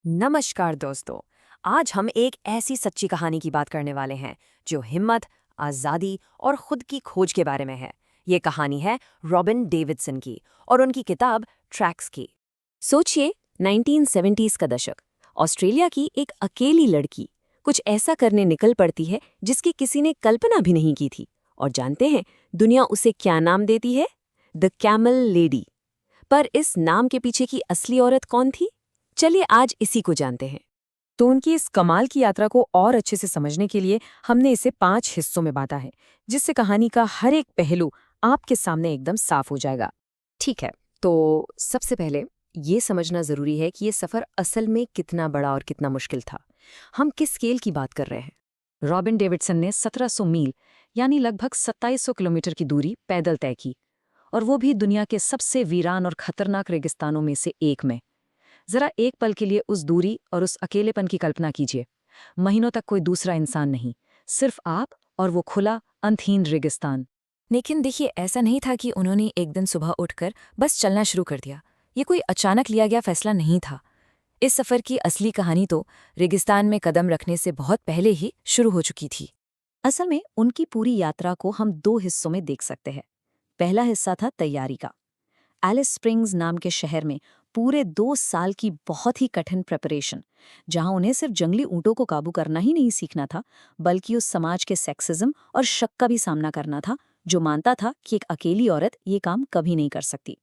नमस्कार दोस्तों। आज हम एक ऐसी सच्ची कहानी की बात करने वाले हैं जो हिम्मत, आज़ादी और खुद की खोज के बारे में है। ये कहानी है रॉबिन डेविडसन की और उनकी किताब ट्रैक्स की। सोचिए, 1970s का दशक। ऑस्ट्रेलिया की एक अकेली लड़की कुछ ऐसा करने निकल पड़ती है जिसकी किसी ने कल्पना भी नहीं की थी। और जानते हैं दुनिया उसे क्या नाम देती है? The camel lady. पर इस नाम के पीछे की असली औरत कौन थी? चलिए आज इसी को जानते हैं। तो उनकी इस कमाल की यात्रा को और अच्छे से समझने के लिए हमने इसे 5 हिस्सों में बांटा है, जिससे कहानी का हर एक पहलू आपके सामने एकदम साफ हो जाएगा। ठीक है, तो सबसे पहले ये समझना जरूरी है कि ये सफर असल में कितना बड़ा और कितना मुश्किल था। हम किस स्केल की बात कर रहे हैं? रॉबिन डेविडसन ने 1700 मील यानी लगभग 2700 किलोमीटर की दूरी पैदल तय की, और वो भी दुनिया के सबसे वीरान और खतरनाक रेगिस्तानों में से एक में। जरा एक पल के लिए उस दूरी और उस अकेलेपन की कल्पना कीजिए। महीनों तक कोई दूसरा इंसान नहीं, सिर्फ आप और वो खुला अंतहीन रेगिस्तान। लेकिन देखिए, ऐसा नहीं था कि उन्होंने एक दिन सुबह उठकर बस चलना शुरू कर दिया। ये कोई अचानक लिया गया फैसला नहीं था। इस सफर की असली कहानी तो रेगिस्तान में कदम रखने से बहुत पहले ही शुरू हो चुकी थी। असल में उनकी पूरी यात्रा को हम 2 हिस्सों में देख सकते हैं। पहला हिस्सा था तैयारी का। एलिस स्प्रिंग्स नाम के शहर में पूरे 2 साल की बहुत ही कठिन प्रिपरेशन, जहां उन्हें सिर्फ जंगली ऊंटों को काबू करना ही नहीं सीखना था, बल्कि उस समाज के सेक्सिज्म और शक का भी सामना करना था, जो मानता था कि एक अकेली औरत ये काम कभी नहीं कर सकती।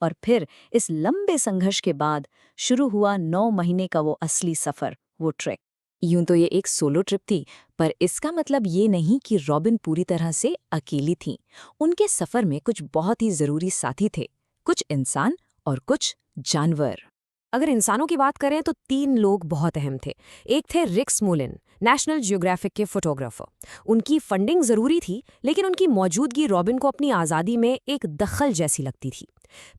और फिर इस लंबे संघर्ष के बाद शुरू हुआ 9 महीने का वो असली सफर, वो ट्रैक। यूं तो ये एक सोलो ट्रिप थी, पर इसका मतलब ये नहीं कि रॉबिन पूरी तरह से अकेली थी। उनके सफर में कुछ बहुत ही जरूरी साथी थे, कुछ इंसान और कुछ जानवर। अगर इंसानों की बात करें तो 3 लोग बहुत अहम थे। एक थे रिक स्मोलिन, नेशनल जियोग्राफिक के फोटोग्राफर। उनकी फंडिंग जरूरी थी, लेकिन उनकी मौजूदगी रॉबिन को अपनी आज़ादी में एक दखल जैसी लगती थी।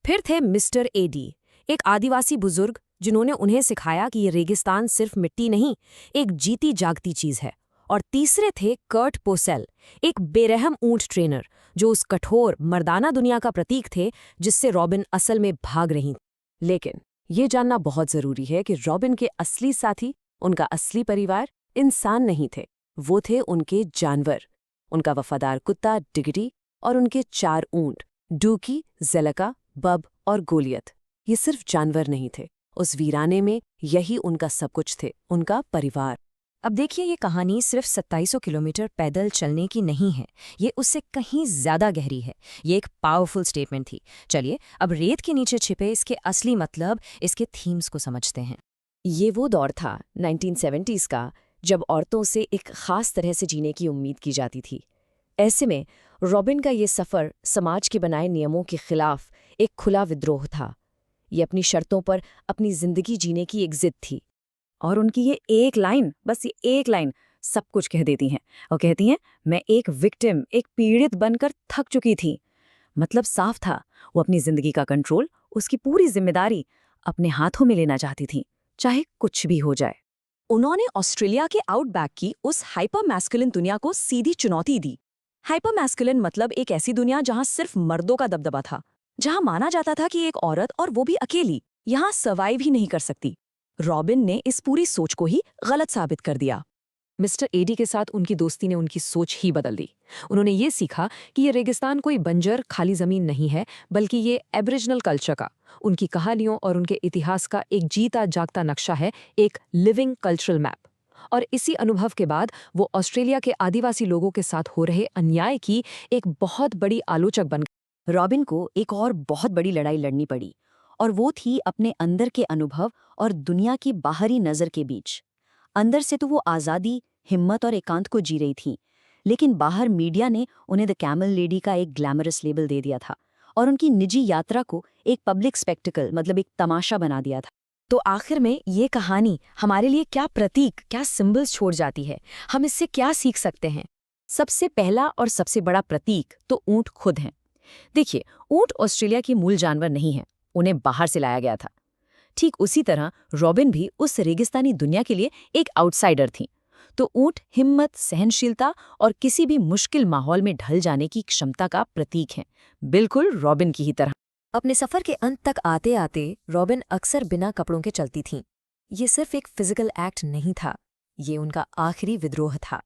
फिर थे मिस्टर एडी, एक आदिवासी बुजुर्ग जिन्होंने उन्हें सिखाया कि ये रेगिस्तान सिर्फ मिट्टी नहीं, एक जीती जागती चीज है। और तीसरे थे कर्ट पोसेल, एक बेरहम ऊंट ट्रेनर जो उस कठोर मर्दाना दुनिया का प्रतीक थे जिससे रॉबिन असल में भाग रही। लेकिन ये जानना बहुत जरूरी है कि रॉबिन के असली साथी, उनका असली परिवार इंसान नहीं थे, वो थे उनके जानवर। उनका वफादार कुत्ता डिगरी और उनके 4 ऊंट, डूकी, जेलका, बब और गोलियत। ये सिर्फ जानवर नहीं थे, उस वीराने में यही उनका सब कुछ थे, उनका परिवार। अब देखिए, ये कहानी सिर्फ 2700 किलोमीटर पैदल चलने की नहीं है, ये उससे कहीं ज्यादा गहरी है। ये एक पावरफुल स्टेटमेंट थी। चलिए अब रेत के नीचे छिपे इसके असली मतलब, इसके थीम्स को समझते हैं। ये वो दौर था 1970s का, जब औरतों से एक खास तरह से जीने की उम्मीद की जाती थी। ऐसे में रॉबिन का ये सफ़र समाज के बनाए नियमों के खिलाफ एक खुला विद्रोह था। ये अपनी शर्तों पर अपनी जिंदगी जीने की एक जिद थी। और उनकी ये एक लाइन, बस ये एक लाइन सब कुछ कह देती हैं। और कहती हैं, मैं एक विक्टिम, एक पीड़ित बनकर थक चुकी थी। मतलब साफ था, वो अपनी जिंदगी का कंट्रोल, उसकी पूरी जिम्मेदारी अपने हाथों में लेना चाहती थी, चाहे कुछ भी हो जाए। उन्होंने ऑस्ट्रेलिया के आउटबैक की उस हाइपर मैस्कुलिन दुनिया को सीधी चुनौती दी। हाइपर मैस्कुलिन मतलब एक ऐसी दुनिया जहां सिर्फ मर्दों का दबदबा था, जहां माना जाता था कि एक औरत, और वो भी अकेली, यहां सर्वाइव ही नहीं कर सकती। रॉबिन ने इस पूरी सोच को ही गलत साबित कर दिया। मिस्टर एडी के साथ उनकी दोस्ती ने उनकी सोच ही बदल दी। उन्होंने ये सीखा कि ये रेगिस्तान कोई बंजर खाली जमीन नहीं है, बल्कि ये एब्रिजिनल कल्चर का, उनकी कहानियों और उनके इतिहास का एक जीता जागता नक्शा है, एक लिविंग कल्चरल मैप। और इसी अनुभव के बाद वो ऑस्ट्रेलिया के आदिवासी लोगों के साथ हो रहे अन्याय की एक बहुत बड़ी आलोचक बन गई। रॉबिन को एक और बहुत बड़ी लड़ाई लड़नी पड़ी, और वो थी अपने अंदर के अनुभव और दुनिया की बाहरी नज़र के बीच। अंदर से तो वो आज़ादी, हिम्मत और एकांत को जी रही थी, लेकिन बाहर मीडिया ने उन्हें द कैमल लेडी का एक ग्लैमरस लेबल दे दिया था, और उनकी निजी यात्रा को एक पब्लिक स्पेक्टिकल, मतलब एक तमाशा बना दिया था। तो आखिर में ये कहानी हमारे लिए क्या प्रतीक, क्या सिंबल्स छोड़ जाती है? हम इससे क्या सीख सकते हैं? सबसे पहला और सबसे बड़ा प्रतीक तो ऊंट खुद हैं। देखिए, ऊंट ऑस्ट्रेलिया की मूल जानवर नहीं है, उन्हें बाहर से लाया गया था। ठीक उसी तरह रॉबिन भी उस रेगिस्तानी दुनिया के लिए एक आउटसाइडर थी। तो ऊंट हिम्मत, सहनशीलता और किसी भी मुश्किल माहौल में ढल जाने की क्षमता का प्रतीक हैं, बिल्कुल रॉबिन की ही तरह। अपने सफर के अंत तक आते आते रॉबिन अक्सर बिना कपड़ों के चलती थीं। ये सिर्फ एक फिजिकल एक्ट नहीं था, ये उनका आखिरी विद्रोह था।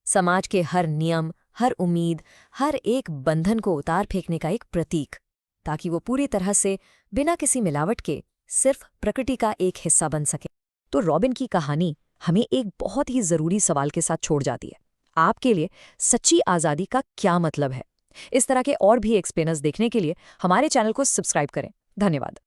समाज के हर नियम, हर उम्मीद, हर एक बंधन को उतार फेंकने का एक प्रतीक, ताकि वो पूरी तरह से बिना किसी मिलावट के सिर्फ प्रकृति का एक हिस्सा बन सके। तो रॉबिन की कहानी हमें एक बहुत ही ज़रूरी सवाल के साथ छोड़ जाती है। आपके लिए सच्ची आज़ादी का क्या मतलब है? इस तरह के और भी एक्सप्लेनर्स देखने के लिए हमारे चैनल को सब्सक्राइब करें। धन्यवाद।